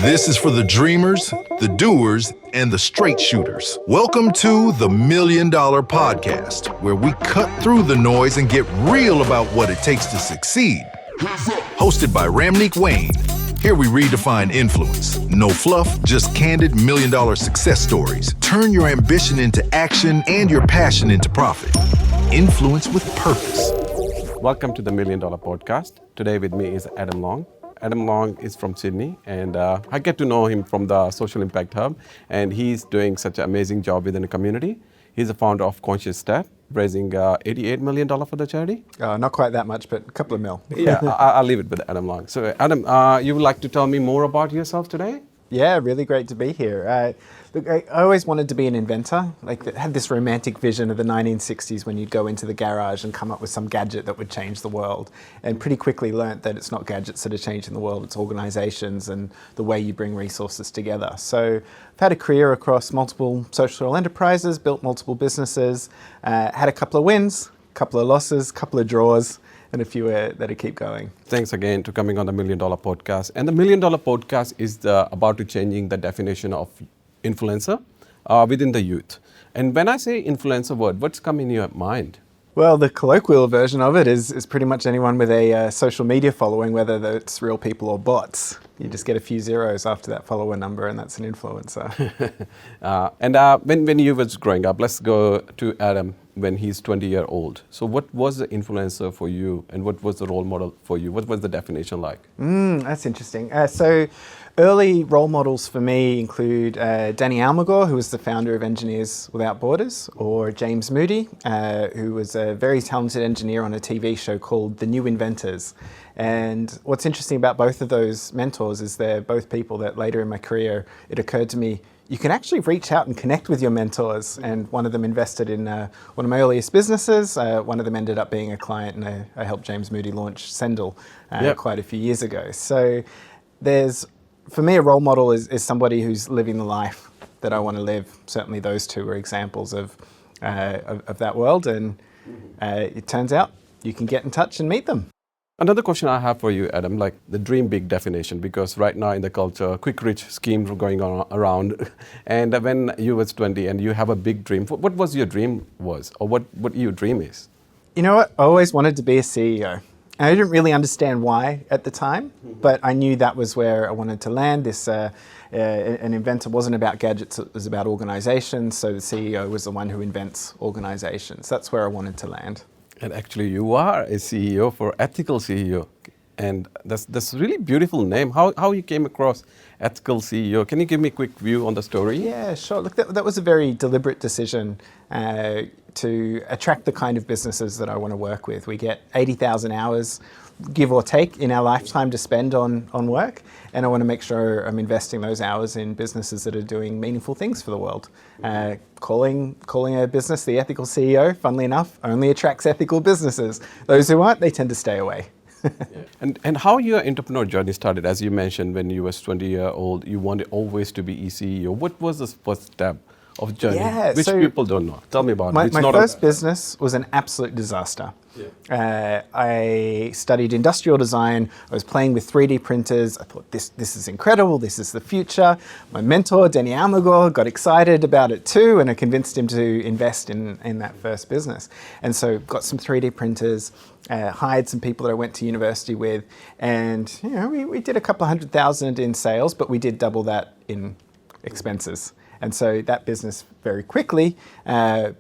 This is for the dreamers, the doers, and the straight shooters. Welcome to the $1 Million Podcast, where we cut through the noise and get real about what it takes to succeed. Hosted by Ramneek Wayne. Here we redefine influence. No fluff, just candid $1 million success stories. Turn your ambition into action and your passion into profit. Influence with purpose. Welcome to the $1 Million Podcast. Today with me is Adam Long. Adam Long is from Sydney, and I get to know him from the Social Impact Hub, and he's doing such an amazing job within the community. He's the founder of Conscious Step, raising $88 million for the charity. Not quite that much, but a couple of mil. Yeah, I'll leave it with Adam Long. So Adam, you would like to tell me more about yourself today? Yeah, really great to be here. Look, I always wanted to be an inventor. Had this romantic vision of the 1960s when you'd go into the garage and come up with some gadget that would change the world. And pretty quickly learnt that it's not gadgets that are changing the world, it's organizations and the way you bring resources together. So I've had a career across multiple social enterprises, built multiple businesses, had a couple of wins, a couple of losses, a couple of draws, and a few that keep going. Thanks again for coming on the $1 Million Podcast. And the $1 Million Podcast is about to changing the definition of influencer within the youth. And when I say influencer word, what's coming in your mind? Well, the colloquial version of it is pretty much anyone with a social media following, whether it's real people or bots. You just get a few zeros after that follower number, and that's an influencer. When you was growing up, let's go to Adam when he's 20-year-old. So what was the influencer for you, and what was the role model for you? What was the definition like? That's interesting. So early role models for me include Danny Almagor, who was the founder of Engineers Without Borders, or James Moody, who was a very talented engineer on a TV show called The New Inventors. And what's interesting about both of those mentors is they're both people that later in my career, it occurred to me, you can actually reach out and connect with your mentors. And one of them invested in one of my earliest businesses. One of them ended up being a client, and I helped James Moody launch Sendle quite a few years ago. So for me, a role model is somebody who's living the life that I want to live. Certainly those two are examples of that world. And it turns out you can get in touch and meet them. Another question I have for you, Adam, like the dream big definition, because right now in the culture, quick rich schemes are going on around. And when you was 20 and you have a big dream, what was your dream was, or what your dream is? You know what? I always wanted to be a CEO. I didn't really understand why at the time, but I knew that was where I wanted to land. An inventor wasn't about gadgets, it was about organizations. So the CEO was the one who invents organizations. That's where I wanted to land. And actually you are a CEO for Ethical CEO. And that's a really beautiful name. How you came across Ethical CEO? Can you give me a quick view on the story? Yeah, sure. Look, that was a very deliberate decision to attract the kind of businesses that I want to work with. We get 80,000 hours, give or take, in our lifetime to spend on work. And I want to make sure I'm investing those hours in businesses that are doing meaningful things for the world. Calling a business the Ethical CEO, funnily enough, only attracts ethical businesses. Those who aren't, they tend to stay away. Yeah. And how your entrepreneur journey started? As you mentioned, when you was 20-year-old, you wanted always to be CEO. What was the first step of journey, which people don't know? Tell me about it. My first business was an absolute disaster. Yeah. I studied industrial design. I was playing with 3D printers. I thought, this is incredible. This is the future. My mentor, Danny Almagor, got excited about it too, and I convinced him to invest in that first business. And so got some 3D printers, hired some people that I went to university with, and we did a couple of 100,000 in sales, but we did double that in expenses. And so that business very quickly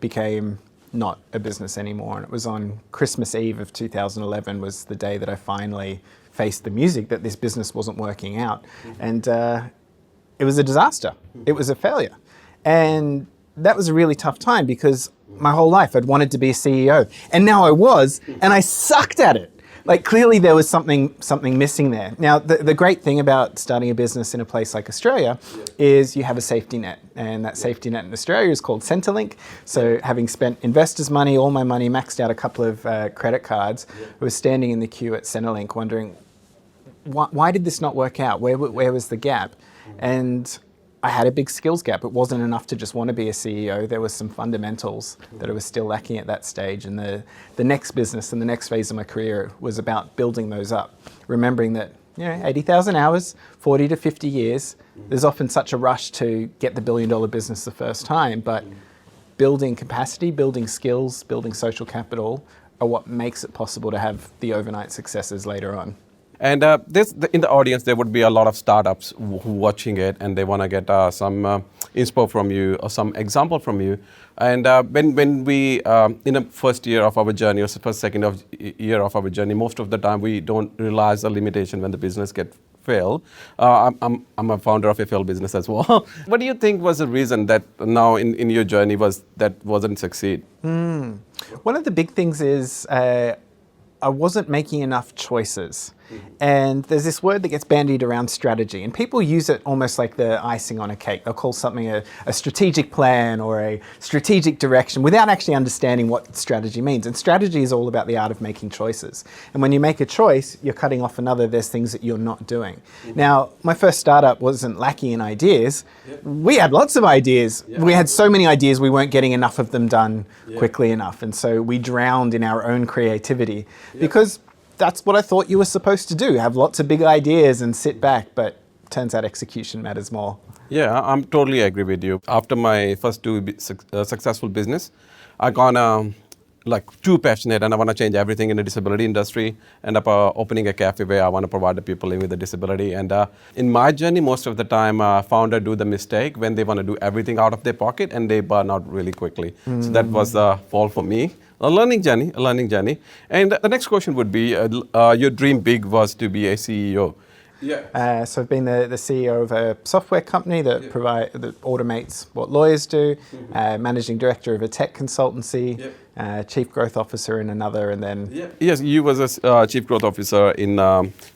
became not a business anymore. And it was on Christmas Eve of 2011 was the day that I finally faced the music that this business wasn't working out. And it was a disaster. It was a failure. And that was a really tough time because my whole life I'd wanted to be a CEO. And now I was, and I sucked at it. Like clearly there was something missing there. Now the great thing about starting a business in a place like Australia is you have a safety net, and that safety net in Australia is called Centrelink. So having spent investors' money, all my money, maxed out a couple of credit cards, I was standing in the queue at Centrelink wondering, why did this not work out? Where was the gap? And I had a big skills gap. It wasn't enough to just want to be a CEO. There was some fundamentals that I was still lacking at that stage. And the next business and the next phase of my career was about building those up, remembering that 80,000 hours, 40 to 50 years. There's often such a rush to get the billion-dollar business the first time, but building capacity, building skills, building social capital are what makes it possible to have the overnight successes later on. And in the audience, there would be a lot of startups who watching it, and they want to get some inspo from you or some example from you. And when we, in the first year of our journey, or second year of our journey, most of the time we don't realize the limitation when the business get fail. I'm a founder of a failed business as well. What do you think was the reason that now in your journey wasn't succeed? One of the big things is I wasn't making enough choices. And there's this word that gets bandied around, strategy, and people use it almost like the icing on a cake. They'll call something a strategic plan or a strategic direction without actually understanding what strategy means. And strategy is all about the art of making choices. And when you make a choice, you're cutting off another. There's things that you're not doing. Now, my first startup wasn't lacking in ideas. We had lots of ideas. We had so many ideas, we weren't getting enough of them done quickly enough. And so we drowned in our own creativity because that's what I thought you were supposed to do, have lots of big ideas and sit back, but turns out execution matters more. Yeah, I'm totally agree with you. After my first two successful business, I got too passionate and I want to change everything in the disability industry. End up opening a cafe where I want to provide the people living with a disability. And in my journey, most of the time, founder do the mistake when they want to do everything out of their pocket and they burn out really quickly. So that was the fall for me. A learning journey. And the next question would be, your dream big was to be a CEO. Yeah. So I've been the CEO of a software company that that automates what lawyers do, managing director of a tech consultancy, chief growth officer in another, and then... Yes, you was a chief growth officer in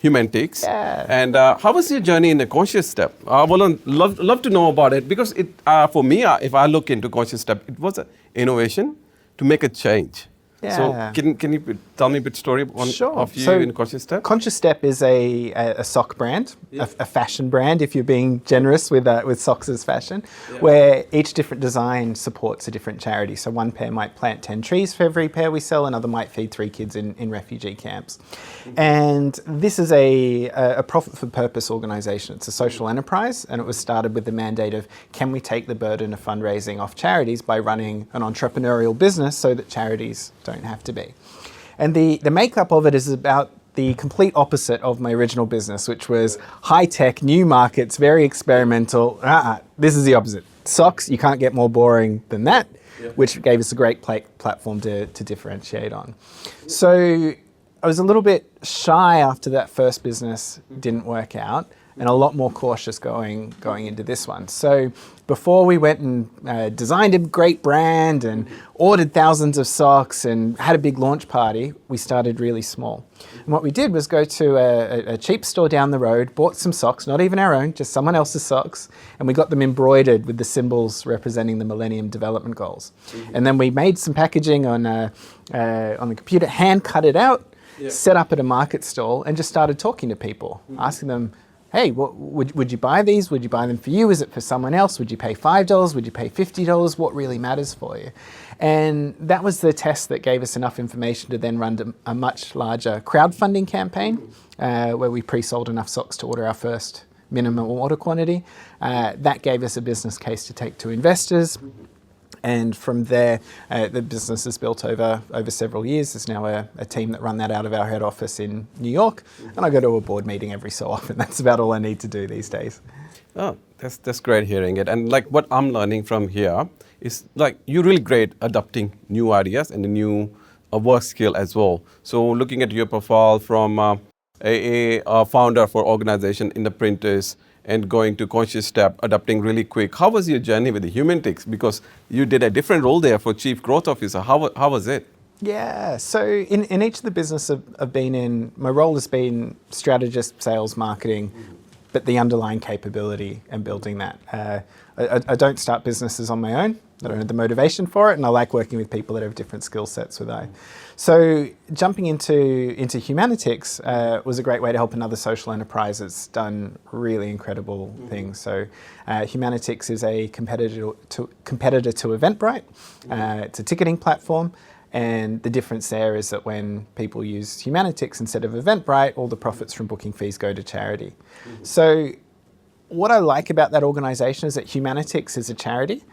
Humanities. Yeah. And how was your journey in the Conscious Step? I would love to know about it, because it for me, if I look into Conscious Step, it was an innovation to make a change. Yeah. So can you tell me a bit story of you in Conscious Step? Conscious Step is a sock brand, a fashion brand, if you're being generous with socks as fashion, where each different design supports a different charity. So one pair might plant 10 trees for every pair we sell, another might feed 3 kids in refugee camps. And this is a profit for purpose organization. It's a social enterprise, and it was started with the mandate of, can we take the burden of fundraising off charities by running an entrepreneurial business so that charities don't have to be. And the makeup of it is about the complete opposite of my original business, which was high-tech, new markets, very experimental. This is the opposite. Socks, you can't get more boring than that, which gave us a great platform to differentiate on. So I was a little bit shy after that first business didn't work out, and a lot more cautious going into this one. So before we went and designed a great brand and ordered thousands of socks and had a big launch party, we started really small. And what we did was go to a cheap store down the road, bought some socks, not even our own, just someone else's socks, and we got them embroidered with the symbols representing the Millennium Development Goals. And then we made some packaging on the computer, hand cut it out, set up at a market stall, and just started talking to people, asking them, hey, would you buy these? Would you buy them for you? Is it for someone else? Would you pay $5? Would you pay $50? What really matters for you? And that was the test that gave us enough information to then run a much larger crowdfunding campaign where we pre-sold enough socks to order our first minimum order quantity. That gave us a business case to take to investors. And from there, the business has built over several years. There's now a team that run that out of our head office in New York. And I go to a board meeting every so often. That's about all I need to do these days. Oh, that's great hearing it. And like what I'm learning from here is like you're really great adopting new ideas and the new work skill as well. So looking at your profile from a founder for organization in the printers and going to Conscious Step, adapting really quick. How was your journey with the Humanities? Because you did a different role there for Chief Growth Officer. How was it? Yeah, so in each of the business I've been in, my role has been strategist, sales, marketing, but the underlying capability and building that. I don't start businesses on my own. I don't have the motivation for it, and I like working with people that have different skill sets with I. So jumping into Humanities was a great way to help another social enterprise that's done really incredible things. So Humanities is a competitor to Eventbrite. It's a ticketing platform. And the difference there is that when people use Humanitix instead of Eventbrite, all the profits from booking fees go to charity. So what I like about that organization is that Humanitix is a charity,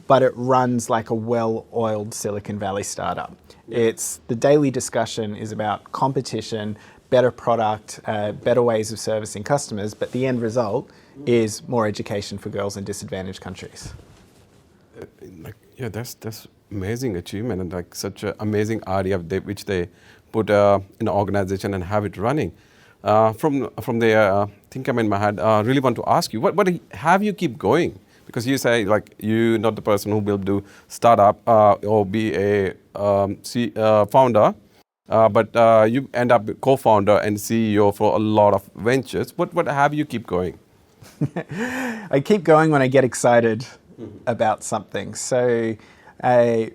but it runs like a well-oiled Silicon Valley startup. It's the daily discussion is about competition, better product, better ways of servicing customers, but the end result is more education for girls in disadvantaged countries. That's amazing achievement and like such an amazing idea which they put in an organization and have it running. From there, think I'm in my head. Really want to ask you, what have you keep going? Because you say like you're not the person who will do startup or be a founder, but you end up co-founder and CEO for a lot of ventures. What have you keep going? I keep going when I get excited about something. So I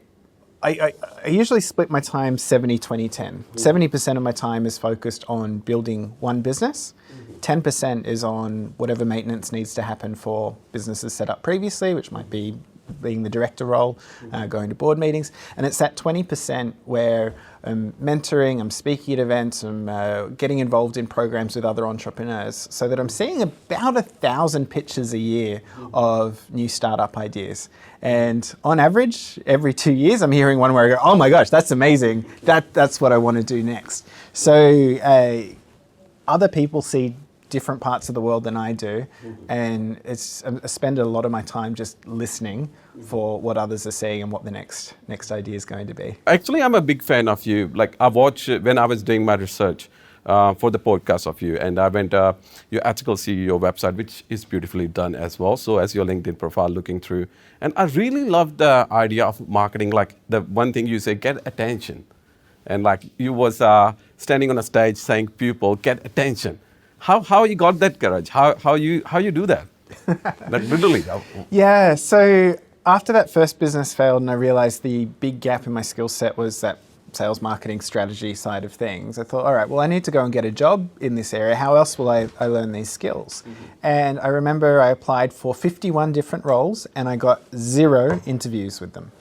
usually split my time 70-20-10. 70% of my time is focused on building one business. 10% is on whatever maintenance needs to happen for businesses set up previously, which might be being the director role, going to board meetings. And it's that 20% where I'm mentoring, I'm speaking at events, I'm getting involved in programs with other entrepreneurs, so that I'm seeing about 1,000 pitches a year of new startup ideas. And on average, every 2 years, I'm hearing one where I go, oh my gosh, that's amazing. That's what I want to do next. So other people see different parts of the world than I do, and I spend a lot of my time just listening for what others are saying and what the next idea is going to be. Actually, I'm a big fan of you. Like I watched when I was doing my research for the podcast of you, and I went your Ethical CEO website, which is beautifully done as well. So as your LinkedIn profile looking through, and I really love the idea of marketing. Like the one thing you say, get attention, and like you was standing on a stage saying, "People, get attention." How you got that courage? How you do that? Like literally. Yeah. So after that first business failed, and I realized the big gap in my skill set was that sales, marketing, strategy side of things, I thought, all right, well, I need to go and get a job in this area. How else will I learn these skills? And I remember I applied for 51 different roles, and I got 0 interviews with them.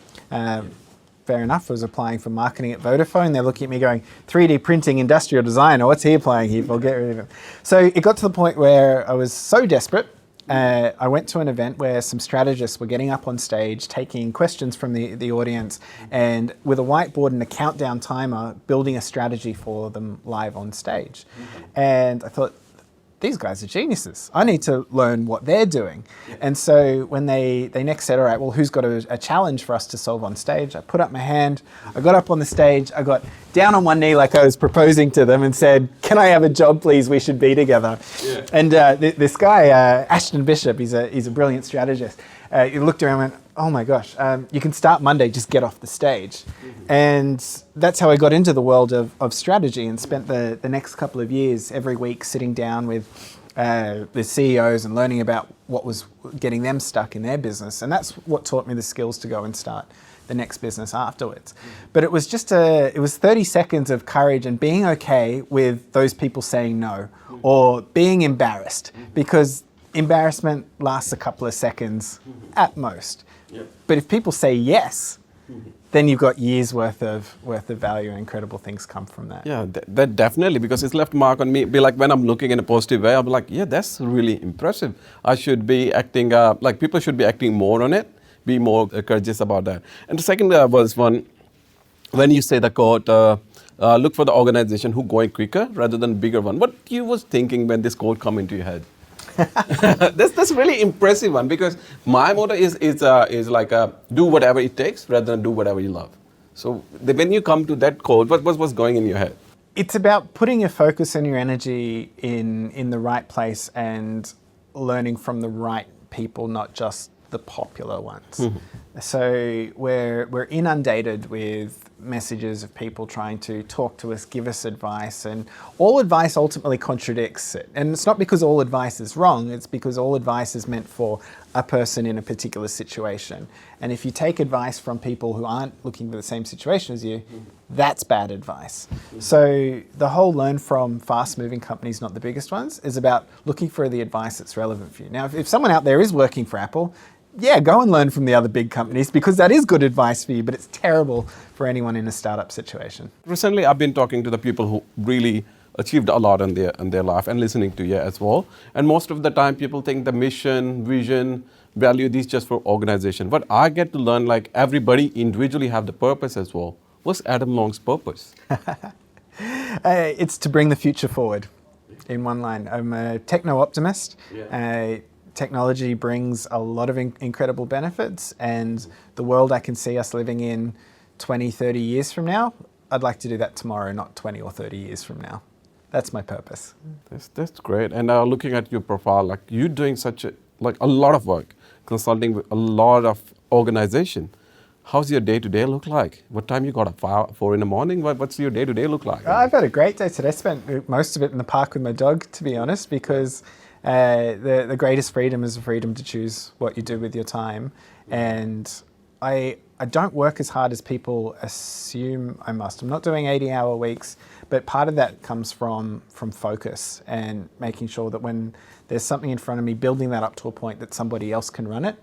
Fair enough, I was applying for marketing at Vodafone. They're looking at me going, 3D printing, industrial designer, what's he applying here for? Get rid of him. So it got to the point where I was so desperate, I went to an event where some strategists were getting up on stage, taking questions from the audience, and with a whiteboard and a countdown timer, building a strategy for them live on stage. And I thought, these guys are geniuses. I need to learn what they're doing. And so when they next said, all right, well, who's got a challenge for us to solve on stage? I put up my hand, I got up on the stage, I got down on one knee like I was proposing to them and said, can I have a job, please? We should be together. Yeah. And this guy, Ashton Bishop, he's a brilliant strategist. He looked around and went, oh my gosh, you can start Monday, just get off the stage. And that's how I got into the world of strategy, and spent the next couple of years every week sitting down with the CEOs and learning about what was getting them stuck in their business. And that's what taught me the skills to go and start the next business afterwards. But it was just it was 30 seconds of courage and being okay with those people saying no, or being embarrassed, because embarrassment lasts a couple of seconds at most. Yep. But if people say yes, then you've got years worth of value, and incredible things come from that. Yeah, that definitely, because it's left a mark on me. Be like when I'm looking in a positive way, I'll be like, yeah, that's really impressive. I should be acting like people should be acting more on it, be more courageous about that. And the second was one, when you say the quote, look for the organization who going quicker rather than bigger one. What you was thinking when this quote come into your head? That's really impressive one, because my motto is like do whatever it takes rather than do whatever you love. So when you come to that quote, what was going in your head? It's about putting your focus and your energy in the right place and learning from the right people, not just the popular ones. So we're inundated with messages of people trying to talk to us, give us advice, and all advice ultimately contradicts it. And it's not because all advice is wrong, it's because all advice is meant for a person in a particular situation. And if you take advice from people who aren't looking for the same situation as you, that's bad advice. So the whole learn from fast-moving companies, not the biggest ones, is about looking for the advice that's relevant for you. Now, if someone out there is working for Apple, go and learn from the other big companies because that is good advice for you, but it's terrible for anyone in a startup situation. Recently, I've been talking to the people who really achieved a lot in their life and listening to you as well. And most of the time, people think the mission, vision, value, these just for organization. But I get to learn like everybody individually have the purpose as well. What's Adam Long's purpose? It's to bring the future forward in one line. I'm a techno-optimist. Technology brings a lot of incredible benefits, and the world I can see us living in 20, 30 years from now, I'd like to do that tomorrow, not 20 or 30 years from now. That's my purpose. That's great. And looking at your profile, like you're doing a lot of work, consulting with a lot of organization. How's your day-to-day look like? What time you got up? 4 in the morning? What's your day-to-day look like? I've had a great day today. I spent most of it in the park with my dog, to be honest, because the greatest freedom is the freedom to choose what you do with your time. And I don't work as hard as people assume I must. I'm not doing 80-hour weeks, but part of that comes from focus and making sure that when there's something in front of me, building that up to a point that somebody else can run it,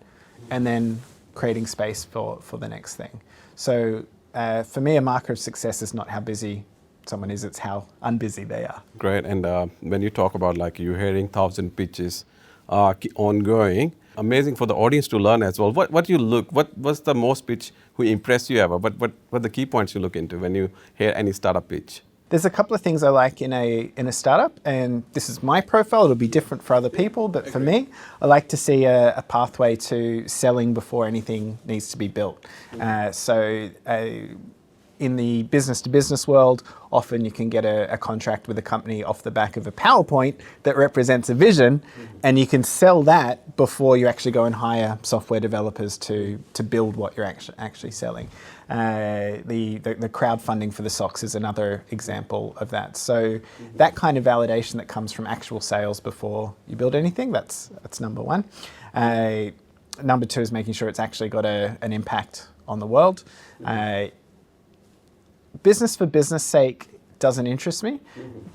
and then creating space for the next thing. So for me, a marker of success is not how busy someone is, it's how unbusy they are. Great. And when you talk about like you're hearing 1,000 pitches ongoing, amazing for the audience to learn as well. What was the most pitch who impressed you ever? What the key points you look into when you hear any startup pitch? There's a couple of things I like in a startup, and this is my profile. It'll be different for other people, but for me, I like to see a pathway to selling before anything needs to be built. In the business-to-business world, often you can get a contract with a company off the back of a PowerPoint that represents a vision, and you can sell that before you actually go and hire software developers to build what you're actually selling. The crowdfunding for the socks is another example of that. So that kind of validation that comes from actual sales before you build anything, that's number one. Number two is making sure it's actually got an impact on the world. Business for business sake doesn't interest me.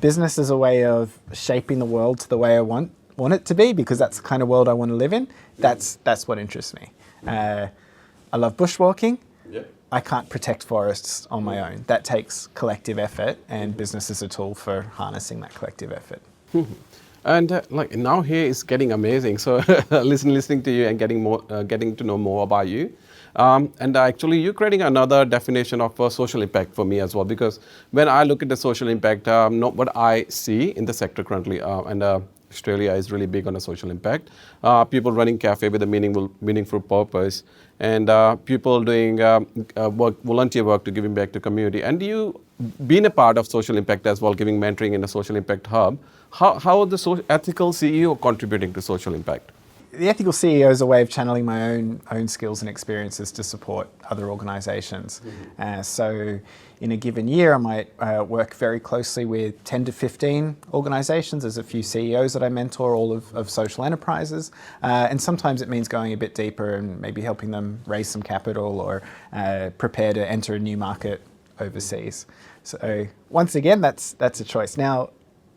Business is a way of shaping the world to the way I want it to be, because that's the kind of world I want to live in. That's what interests me. I love bushwalking. I can't protect forests on my own. That takes collective effort, and business is a tool for harnessing that collective effort. And like now here is getting amazing. So listening to you and getting to know more about you. And actually, you're creating another definition of social impact for me as well, because when I look at the social impact, not what I see in the sector currently, and Australia is really big on the social impact. People running cafe with a meaningful purpose, and people doing volunteer work to giving back to community. And you being a part of social impact as well, giving mentoring in a social impact hub. How the ethical CEO contributing to social impact? The ethical CEO is a way of channeling my own skills and experiences to support other organizations. So in a given year, I might work very closely with 10 to 15 organizations. There's a few CEOs that I mentor, all of social enterprises. And sometimes it means going a bit deeper and maybe helping them raise some capital or prepare to enter a new market overseas. So once again, that's a choice. Now,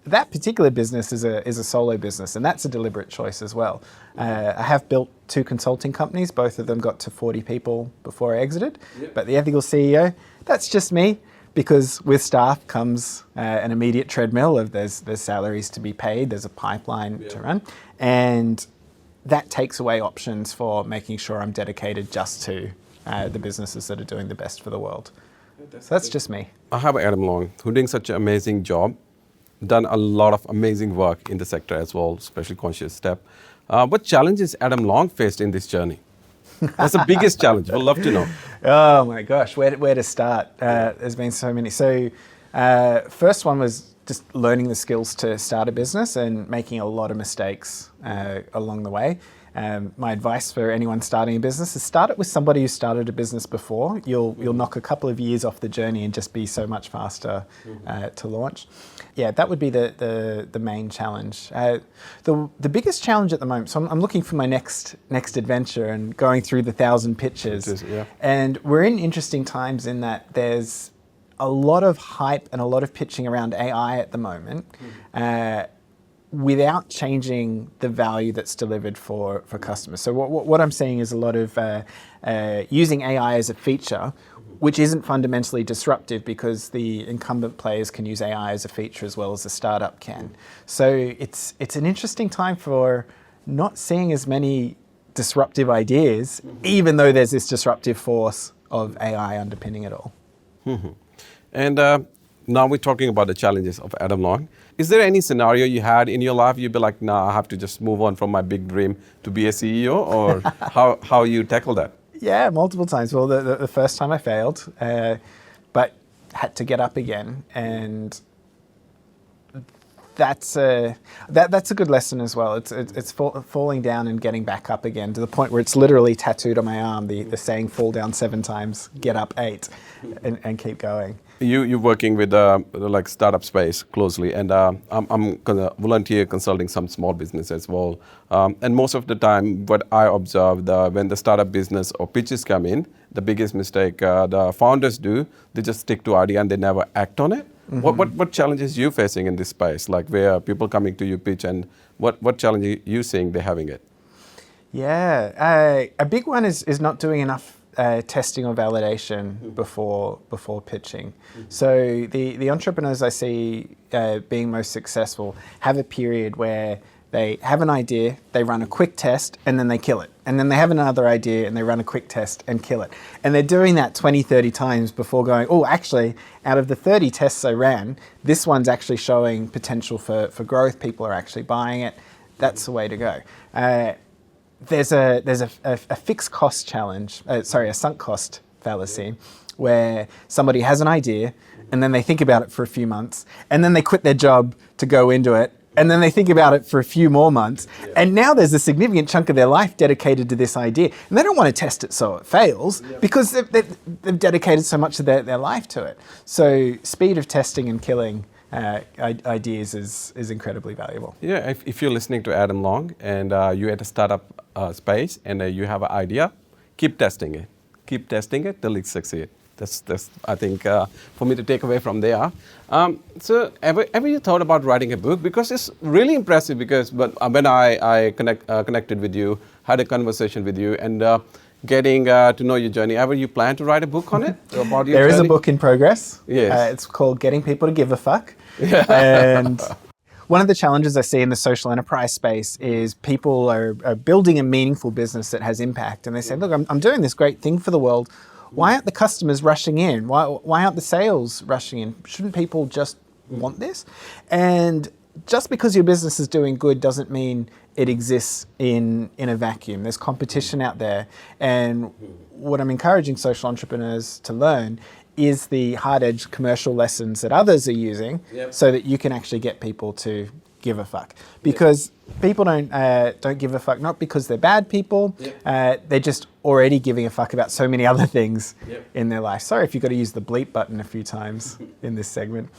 that particular business is a solo business, and that's a deliberate choice as well. I have built 2 consulting companies. Both of them got to 40 people before I exited. But the ethical CEO, that's just me, because with staff comes an immediate treadmill of there's salaries to be paid, there's a pipeline to run, and that takes away options for making sure I'm dedicated just to the businesses that are doing the best for the world. So that's just me. I have Adam Long, who's doing such an amazing job. Done a lot of amazing work in the sector as well, especially Conscious Step. What challenges Adam Long faced in this journey? What's the biggest challenge? We'd love to know. Oh my gosh, where to start? There's been so many. So first one was just learning the skills to start a business and making a lot of mistakes along the way. My advice for anyone starting a business is start it with somebody who started a business before. You'll knock a couple of years off the journey and just be so much faster to launch. Yeah, that would be the main challenge. The biggest challenge at the moment, so I'm looking for my next adventure and going through the 1,000 pitches. And we're in interesting times in that there's a lot of hype and a lot of pitching around AI at the moment. without changing the value that's delivered for customers. So what I'm seeing is a lot of using AI as a feature, which isn't fundamentally disruptive because the incumbent players can use AI as a feature as well as a startup can. So it's an interesting time for not seeing as many disruptive ideas, even though there's this disruptive force of AI underpinning it all. And now we're talking about the challenges of Adam Long. Is there any scenario you had in your life you'd be like, nah, I have to just move on from my big dream to be a CEO, or how you tackle that? Yeah, multiple times. Well, the first time I failed, but had to get up again, and that's a good lesson as well. It's falling down and getting back up again, to the point where it's literally tattooed on my arm, the saying, fall down 7 times, get up 8, and keep going. You're working with like startup space closely, and I'm gonna volunteer consulting some small business as well. And most of the time, what I observe, when the startup business or pitches come in, the biggest mistake the founders do, they just stick to idea and they never act on it. What challenges you facing in this space? Like, where people coming to you pitch, and what challenge you seeing they're having it? Yeah, a big one is not doing enough testing or validation before pitching. So the entrepreneurs I see being most successful have a period where they have an idea, they run a quick test, and then they kill it. And then they have another idea and they run a quick test and kill it. And they're doing that 20, 30 times before going, oh, actually, out of the 30 tests I ran, this one's actually showing potential for growth. People are actually buying it. That's the way to go. There's a fixed cost challenge, a sunk cost fallacy, where somebody has an idea and then they think about it for a few months and then they quit their job to go into it. And then they think about it for a few more months. Yeah. And now there's a significant chunk of their life dedicated to this idea. And they don't want to test it so it fails, because they've dedicated so much of their life to it. So speed of testing and killing ideas is incredibly valuable. Yeah, if you're listening to Adam Long and you're at a startup space and you have an idea, keep testing it. Keep testing it till it succeeds. That's I think for me to take away from there. So ever you thought about writing a book? Because it's really impressive. Because when I connected with you, had a conversation with you, and getting to know your journey, ever you plan to write a book on it about your There journey? is a book in progress. Yes. It's called Getting People to Give a Fuck. And one of the challenges I see in the social enterprise space is people are building a meaningful business that has impact, and they say, look, I'm doing this great thing for the world. Why aren't the customers rushing in? Why aren't the sales rushing in? Shouldn't people just want this? And just because your business is doing good doesn't mean it exists in a vacuum. There's competition out there. And what I'm encouraging social entrepreneurs to learn is the hard-edged commercial lessons that others are using, so that you can actually get people to give a fuck. Because people don't give a fuck, not because they're bad people, they're just already giving a fuck about so many other things in their life. Sorry if you've got to use the bleep button a few times in this segment.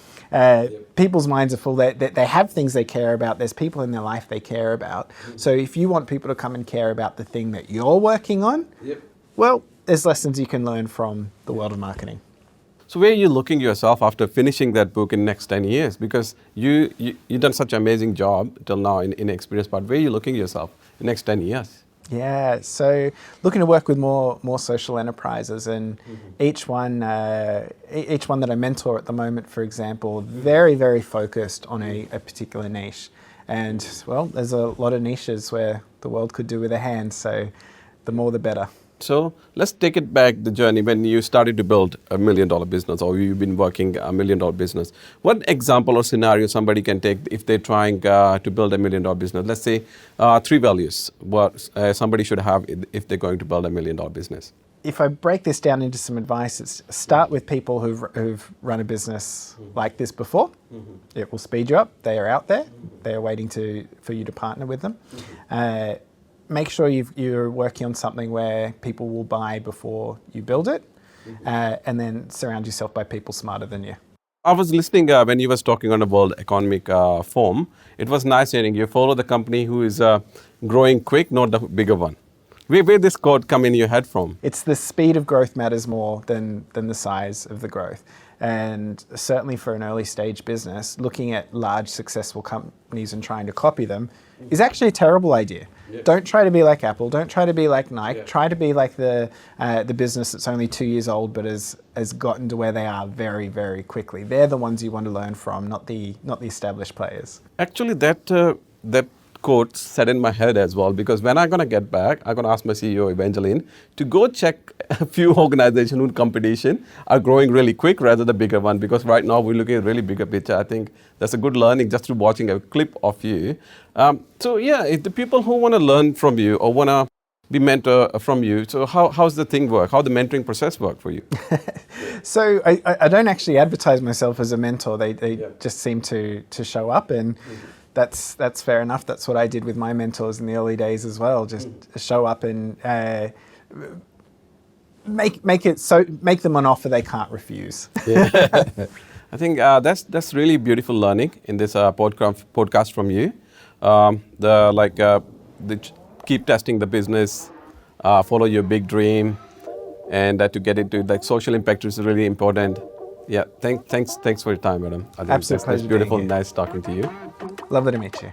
People's minds are full. They have things they care about. There's people in their life they care about. So if you want people to come and care about the thing that you're working on, well, there's lessons you can learn from the world of marketing. So where are you looking yourself after finishing that book in the next 10 years? Because you've done such an amazing job till now in experience, but where are you looking yourself in the next 10 years? Yeah, so looking to work with more social enterprises, and each one that I mentor at the moment, for example, very, very focused on a particular niche. And well, there's a lot of niches where the world could do with a hand, so the more the better. So let's take it back, the journey when you started to build $1 million business, or you've been working $1 million business. What example or scenario somebody can take if they're trying to build $1 million business? Let's say 3 values what somebody should have if they're going to build $1 million business. If I break this down into some advice, it's start with people who've run a business like this before. It will speed you up. They are out there. They are waiting for you to partner with them. Make sure you're working on something where people will buy before you build it, and then surround yourself by people smarter than you. I was listening when you was talking on the World Economic Forum. It was nice hearing you follow the company who is growing quick, not the bigger one. Where this quote come in your head from? It's the speed of growth matters more than the size of the growth. And certainly for an early stage business, looking at large successful companies and trying to copy them is actually a terrible idea. Yeah. Don't try to be like Apple. Don't try to be like Nike. Yeah. Try to be like the business that's only 2 years old but has gotten to where they are very, very quickly. They're the ones you want to learn from, not the established players. Actually, that quote set in my head as well, because when I'm going to get back, I'm going to ask my CEO, Evangeline, to go check a few organizations whose competition are growing really quick rather than the bigger one, because right now we're looking at a really bigger picture. I think that's a good learning just through watching a clip of you. So yeah, if the people who want to learn from you or want to be mentor from you, so how's the thing work? How the mentoring process work for you? So I don't actually advertise myself as a mentor. They just seem to show up, and that's fair enough. That's what I did with my mentors in the early days as well. Just show up and make them an offer they can't refuse. Yeah. I think that's really beautiful learning in this podcast from you. Keep testing the business, follow your big dream, and to get into like social impact is really important. Yeah, thanks for your time, madam. Absolute pleasure. It's beautiful, nice talking to you. Lovely to meet you.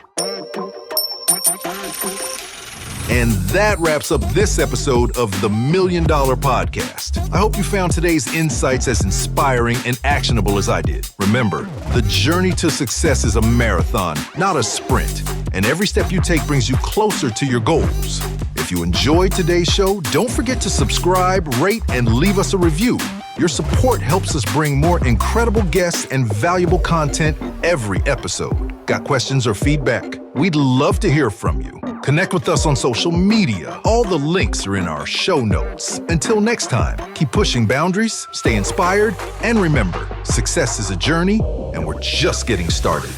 And that wraps up this episode of the $1 Million Podcast. I hope you found today's insights as inspiring and actionable as I did. Remember, the journey to success is a marathon, not a sprint. And every step you take brings you closer to your goals. If you enjoyed today's show, don't forget to subscribe, rate, and leave us a review. Your support helps us bring more incredible guests and valuable content every episode. Got questions or feedback? We'd love to hear from you. Connect with us on social media. All the links are in our show notes. Until next time, keep pushing boundaries, stay inspired, and remember, success is a journey, and we're just getting started.